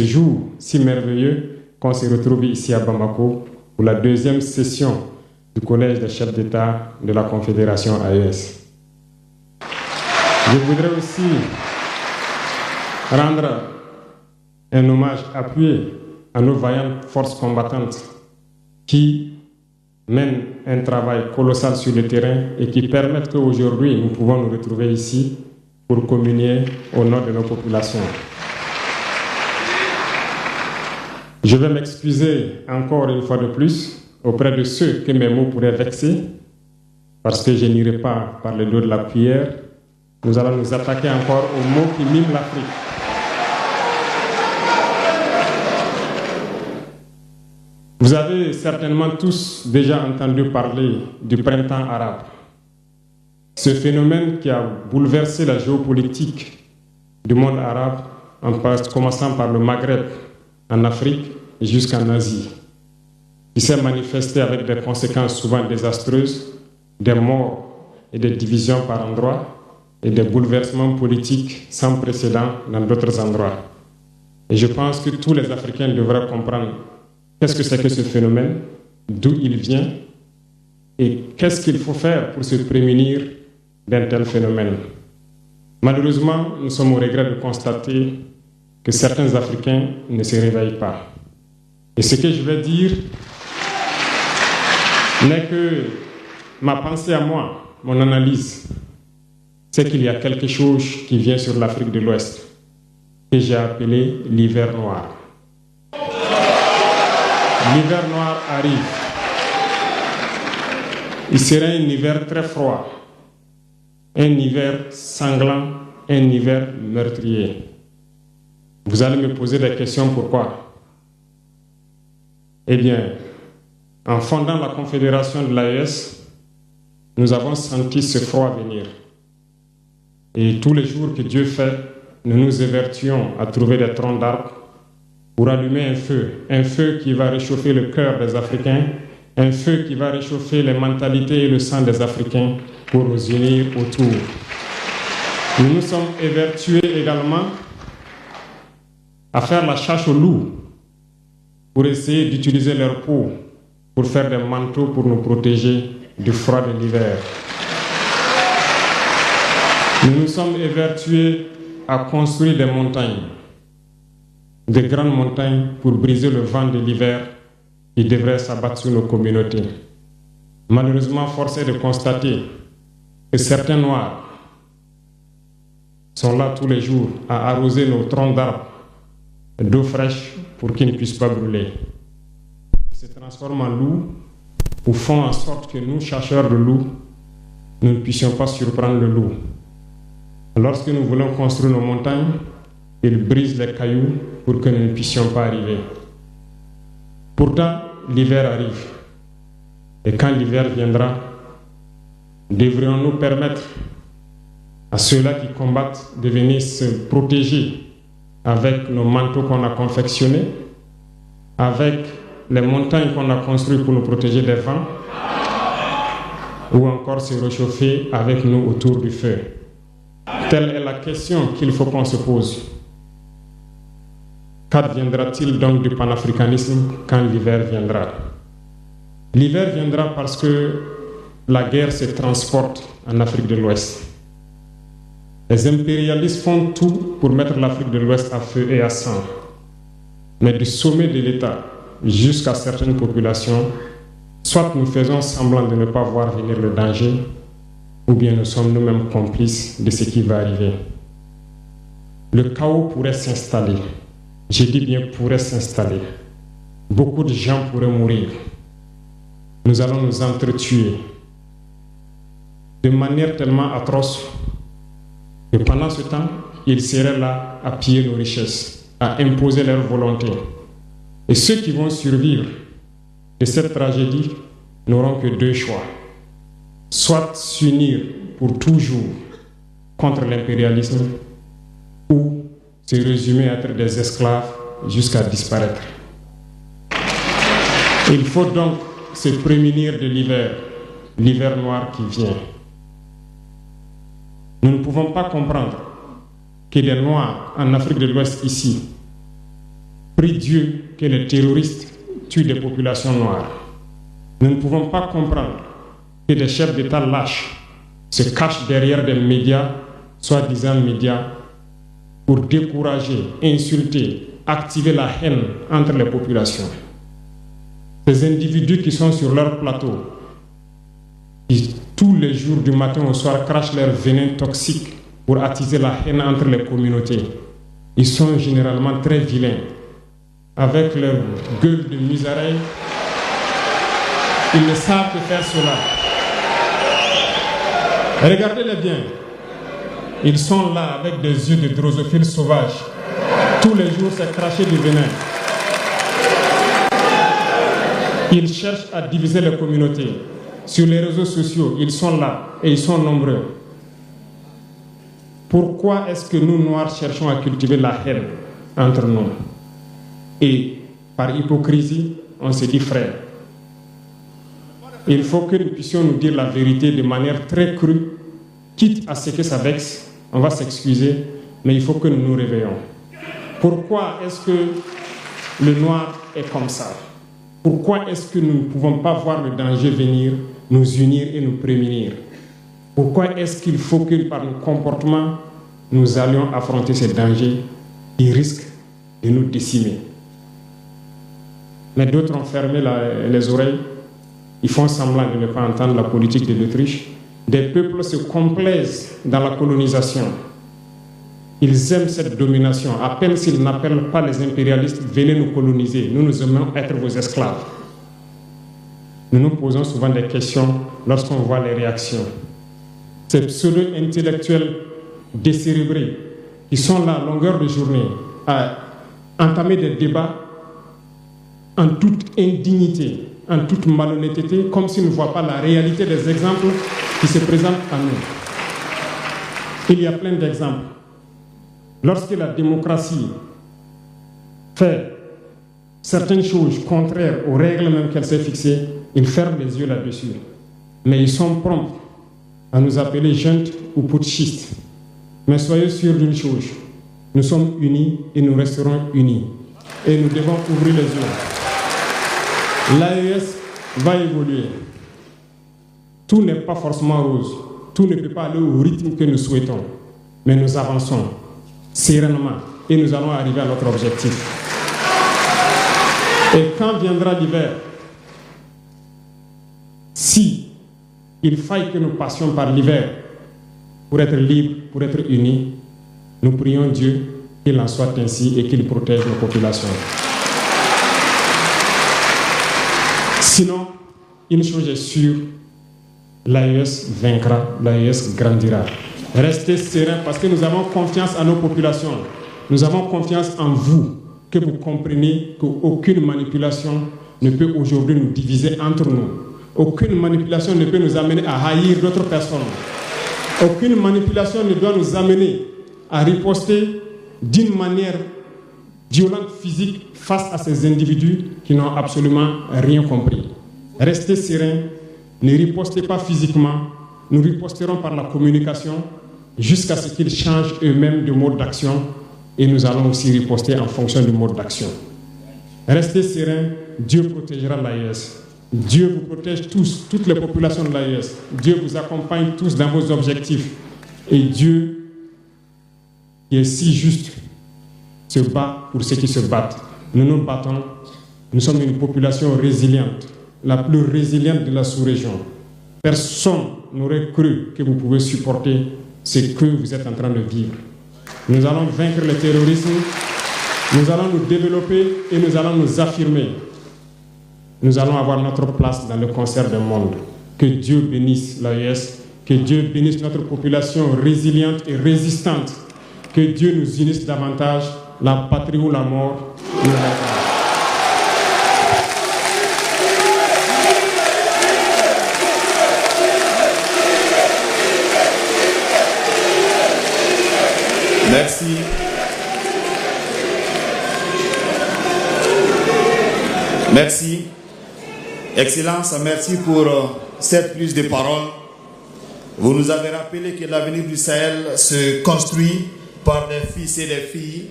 ce jour si merveilleux qu'on se retrouve ici à Bamako pour la deuxième session du Collège des chefs d'État de la Confédération AES. Je voudrais aussi rendre un hommage appuyé à nos vaillantes forces combattantes qui mènent un travail colossal sur le terrain et qui permettent qu'aujourd'hui nous pouvons nous retrouver ici pour communier au nom de nos populations. Je vais m'excuser encore une fois de plus auprès de ceux que mes mots pourraient vexer, parce que je n'irai pas par le dos de la cuillère. Nous allons nous attaquer encore aux mots qui miment l'Afrique. Vous avez certainement tous déjà entendu parler du printemps arabe. Ce phénomène qui a bouleversé la géopolitique du monde arabe, en commençant par le Maghreb, en Afrique et jusqu'en Asie, qui s'est manifesté avec des conséquences souvent désastreuses, des morts et des divisions par endroits, et des bouleversements politiques sans précédent dans d'autres endroits. Et je pense que tous les Africains devraient comprendre qu'est-ce que c'est que ce phénomène, d'où il vient, et qu'est-ce qu'il faut faire pour se prémunir d'un tel phénomène. Malheureusement, nous sommes au regret de constater que certains Africains ne se réveillent pas. Et ce que je vais dire n'est que ma pensée à moi, mon analyse, c'est qu'il y a quelque chose qui vient sur l'Afrique de l'Ouest, que j'ai appelé l'hiver noir. L'hiver noir arrive. Il sera un hiver très froid, un hiver sanglant, un hiver meurtrier. Vous allez me poser des questions, pourquoi? Eh bien, en fondant la Confédération de l'AES, nous avons senti ce froid venir. Et tous les jours que Dieu fait, nous nous évertuons à trouver des troncs d'arbres pour allumer un feu qui va réchauffer le cœur des Africains, un feu qui va réchauffer les mentalités et le sang des Africains pour nous unir autour. Nous nous sommes évertués également à faire la chasse aux loups pour essayer d'utiliser leur peau pour faire des manteaux pour nous protéger du froid de l'hiver. Nous nous sommes évertués à construire des montagnes, de grandes montagnes pour briser le vent de l'hiver qui devrait s'abattre sur nos communautés. Malheureusement, force est de constater que certains Noirs sont là tous les jours à arroser nos troncs d'arbres d'eau fraîche pour qu'ils ne puissent pas brûler. Ils se transforment en loups ou font en sorte que nous, chasseurs de loups, nous ne puissions pas surprendre le loup. Lorsque nous voulons construire nos montagnes, ils brisent les cailloux pour que nous ne puissions pas arriver. Pourtant, l'hiver arrive. Et quand l'hiver viendra, devrions-nous permettre à ceux-là qui combattent de venir se protéger avec nos manteaux qu'on a confectionnés, avec les montagnes qu'on a construites pour nous protéger des vents, ou encore se réchauffer avec nous autour du feu. Telle est la question qu'il faut qu'on se pose. Qu'adviendra-t-il donc du panafricanisme quand l'hiver viendra? L'hiver viendra parce que la guerre se transporte en Afrique de l'Ouest. Les impérialistes font tout pour mettre l'Afrique de l'Ouest à feu et à sang. Mais du sommet de l'État jusqu'à certaines populations, soit nous faisons semblant de ne pas voir venir le danger, ou bien nous sommes nous-mêmes complices de ce qui va arriver. Le chaos pourrait s'installer. Je dis bien pourrait s'installer. Beaucoup de gens pourraient mourir. Nous allons nous entretuer de manière tellement atroce que pendant ce temps, ils seraient là à piller nos richesses, à imposer leur volonté. Et ceux qui vont survivre de cette tragédie n'auront que deux choix. Soit s'unir pour toujours contre l'impérialisme ou se résumer à être des esclaves jusqu'à disparaître. Il faut donc se prémunir de l'hiver noir qui vient. Nous ne pouvons pas comprendre que les Noirs en Afrique de l'Ouest ici prie Dieu que les terroristes tuent des populations noires. Nous ne pouvons pas comprendre que des chefs d'État lâches se cachent derrière des médias, soi-disant médias, pour décourager, insulter, activer la haine entre les populations. Ces individus qui sont sur leur plateau, qui tous les jours du matin au soir crachent leur venin toxique pour attiser la haine entre les communautés, ils sont généralement très vilains. Avec leur gueule de misérable, ils ne savent que faire cela. Regardez-les bien. Ils sont là avec des yeux de drosophiles sauvages. Tous les jours, c'est cracher du venin. Ils cherchent à diviser les communautés. Sur les réseaux sociaux, ils sont là et ils sont nombreux. Pourquoi est-ce que nous, Noirs, cherchons à cultiver la haine entre nous? Et par hypocrisie, on se dit frère. Il faut que nous puissions nous dire la vérité de manière très crue, quitte à ce que ça vexe, on va s'excuser, mais il faut que nous nous réveillons. Pourquoi est-ce que le noir est comme ça? Pourquoi est-ce que nous ne pouvons pas voir le danger venir, nous unir et nous prémunir? Pourquoi est-ce qu'il faut que par nos comportements, nous allions affronter ces dangers qui risquent de nous décimer? Mais d'autres ont fermé les oreilles. Ils font semblant de ne pas entendre la politique de l'Autriche. Des peuples se complaisent dans la colonisation. Ils aiment cette domination. À peine s'ils n'appellent pas les impérialistes, venez nous coloniser. Nous aimons être vos esclaves. Nous nous posons souvent des questions lorsqu'on voit les réactions. Ces pseudo-intellectuels décérébrés qui sont là à longueur de journée à entamer des débats en toute indignité, en toute malhonnêteté, comme s'ils ne voient pas la réalité des exemples qui se présentent à nous. Il y a plein d'exemples. Lorsque la démocratie fait certaines choses contraires aux règles même qu'elle s'est fixées, ils ferment les yeux là-dessus. Mais ils sont prompts à nous appeler juntes ou putschistes. Mais soyez sûrs d'une chose, nous sommes unis et nous resterons unis. Et nous devons ouvrir les yeux. L'AES va évoluer. Tout n'est pas forcément rose. Tout ne peut pas aller au rythme que nous souhaitons. Mais nous avançons sereinement et nous allons arriver à notre objectif. Et quand viendra l'hiver, si il faille que nous passions par l'hiver pour être libres, pour être unis, nous prions Dieu qu'il en soit ainsi et qu'il protège nos populations. Sinon, une chose est sûre, l'AES vaincra, l'AES grandira. Restez sereins parce que nous avons confiance en nos populations. Nous avons confiance en vous, que vous compreniez qu'aucune manipulation ne peut aujourd'hui nous diviser entre nous. Aucune manipulation ne peut nous amener à haïr d'autres personnes. Aucune manipulation ne doit nous amener à riposter d'une manière violente, physique, face à ces individus qui n'ont absolument rien compris. Restez sereins, ne ripostez pas physiquement, nous riposterons par la communication jusqu'à ce qu'ils changent eux-mêmes de mode d'action et nous allons aussi riposter en fonction du mode d'action. Restez sereins, Dieu protégera l'AES. Dieu vous protège tous, toutes les populations de l'AES. Dieu vous accompagne tous dans vos objectifs. Et Dieu, qui est si juste, se bat pour ceux qui se battent. Nous nous battons. Nous sommes une population résiliente, la plus résiliente de la sous-région. Personne n'aurait cru que vous pouvez supporter ce que vous êtes en train de vivre. Nous allons vaincre le terrorisme, nous allons nous développer et nous allons nous affirmer. Nous allons avoir notre place dans le concert du monde. Que Dieu bénisse l'AES, que Dieu bénisse notre population résiliente et résistante. Que Dieu nous unisse davantage, la patrie ou la mort. Merci. Merci. Excellence, merci pour cette prise de parole. Vous nous avez rappelé que l'avenir du Sahel se construit par des fils et des filles